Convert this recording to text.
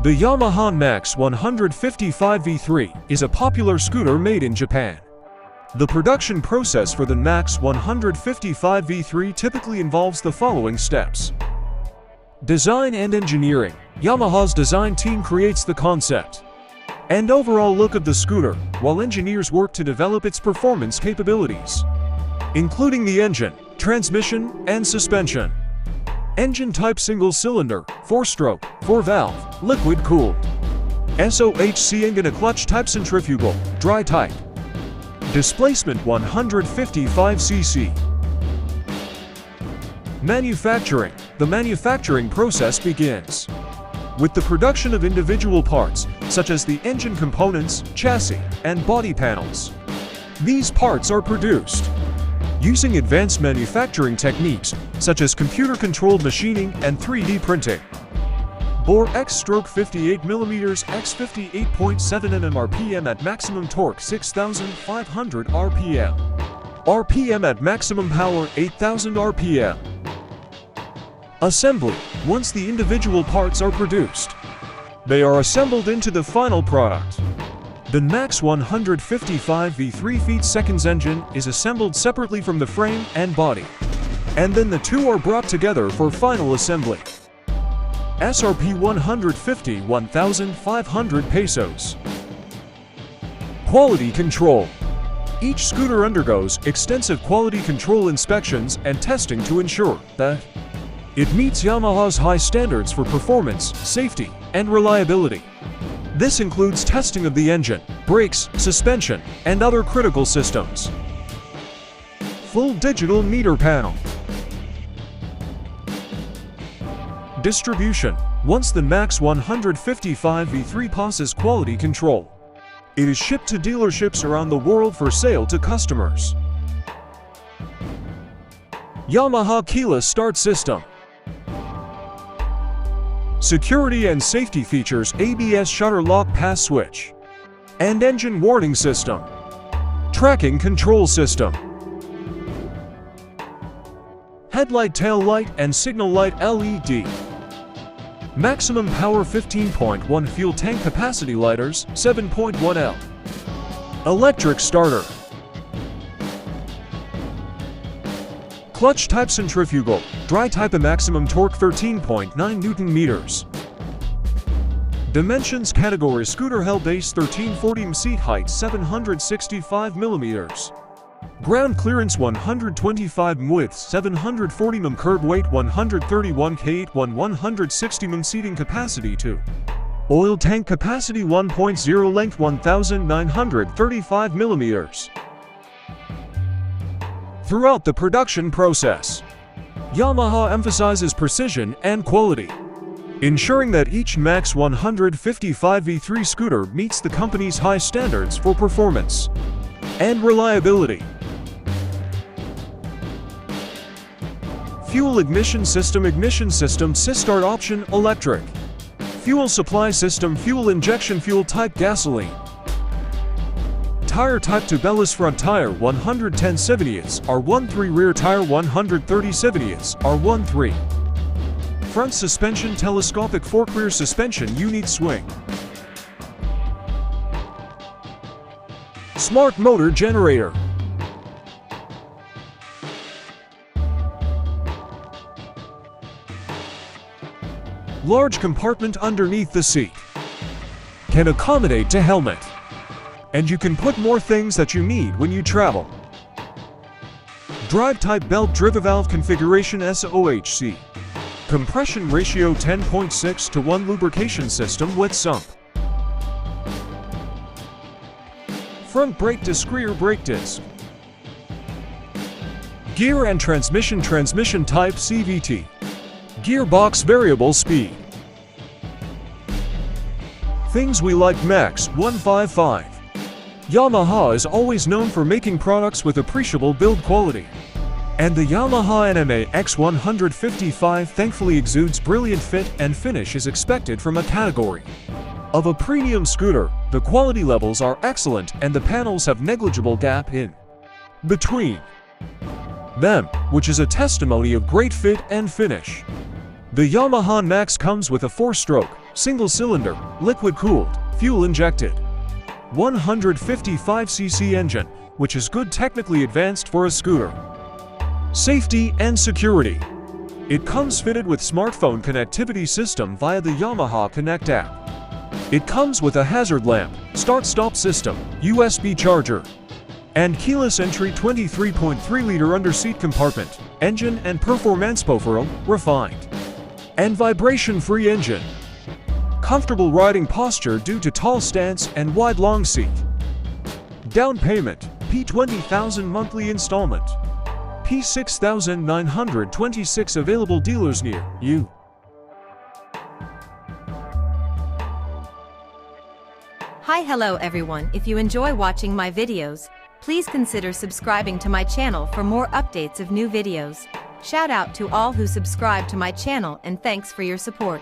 The Yamaha Nmax 155V3 is a popular scooter made in Japan. The production process for the Nmax 155V3 typically involves the following steps. Design and engineering. Yamaha's design team creates the concept and overall look of the scooter, while engineers work to develop its performance capabilities, including the engine, transmission, and suspension. Engine type single-cylinder, 4-stroke, 4-valve, liquid-cooled. SOHC engine clutch type centrifugal, dry type. Displacement 155 cc. Manufacturing. The manufacturing process begins with the production of individual parts, such as the engine components, chassis, and body panels. These parts are produced using advanced manufacturing techniques, such as computer-controlled machining and 3D printing. Bore X/58mm x 58.7 Nm RPM at maximum torque 6,500 RPM. RPM at maximum power 8,000 RPM. Assembly. Once the individual parts are produced, they are assembled into the final product. The Nmax 155V3 feet-seconds engine is assembled separately from the frame and body, and then the two are brought together for final assembly. SRP 150 pesos. Quality control. Each scooter undergoes extensive quality control inspections and testing to ensure that it meets Yamaha's high standards for performance, safety, and reliability. This includes testing of the engine, brakes, suspension, and other critical systems. Full digital meter panel. Distribution. Once the Nmax 155V3 passes quality control, it is shipped to dealerships around the world for sale to customers. Yamaha keyless start system. Security and safety features: ABS shutter lock pass switch and engine warning system. Tracking control system. Headlight, tail light, and signal light LED. Maximum power 15.1 fuel tank capacity lighters 7.1 L. Electric starter. Clutch type centrifugal, dry type. A maximum torque 13.9 Nm. Dimensions category: scooter L base 1340 mm, seat height 765 mm. Ground clearance 125 mm, width 740 mm, curb weight 131 kg, 160 mm, seating capacity 2. Oil tank capacity 1.0, length 1935 mm. Throughout the production process, Yamaha emphasizes precision and quality, ensuring that each Nmax 155V3 scooter meets the company's high standards for performance and reliability. Fuel ignition system. Ignition system: SysStart option, electric. Fuel supply system: fuel injection, fuel type gasoline. Tire type: tubeless front tire 110/70ths R13, rear tire 130/70ths R13. Front suspension: telescopic fork. Rear suspension: unit swing. Smart motor generator. Large compartment underneath the seat. Can accommodate to helmet. And you can put more things that you need when you travel. Drive type: belt drive. Valve configuration: SOHC. Compression ratio 10.6:1. Lubrication system: wet sump. Front brake disc, rear brake disc. Gear and transmission. Transmission type: CVT. Gearbox: variable speed. Things we like: Nmax 155. Yamaha is always known for making products with appreciable build quality, and the Yamaha Nmax 155 thankfully exudes brilliant fit and finish is expected from a category of a premium scooter. The quality levels are excellent and the panels have negligible gap in between them, which is a testimony of great fit and finish. The Yamaha Nmax comes with a 4-stroke, Single cylinder, liquid cooled, fuel injected. 155cc engine, which is good technically advanced for a scooter. Safety and security. It comes fitted with smartphone connectivity system via the Yamaha Connect app. It comes with a hazard lamp, start-stop system, USB charger, and keyless entry 23.3-liter underseat compartment, engine and performance profile refined, and vibration-free engine. Comfortable riding posture due to tall stance and wide long seat. Down payment, P20,000 monthly installment. P6,926 available dealers near you. Hello everyone. If you enjoy watching my videos, please consider subscribing to my channel for more updates of new videos. Shout out to all who subscribe to my channel and thanks for your support.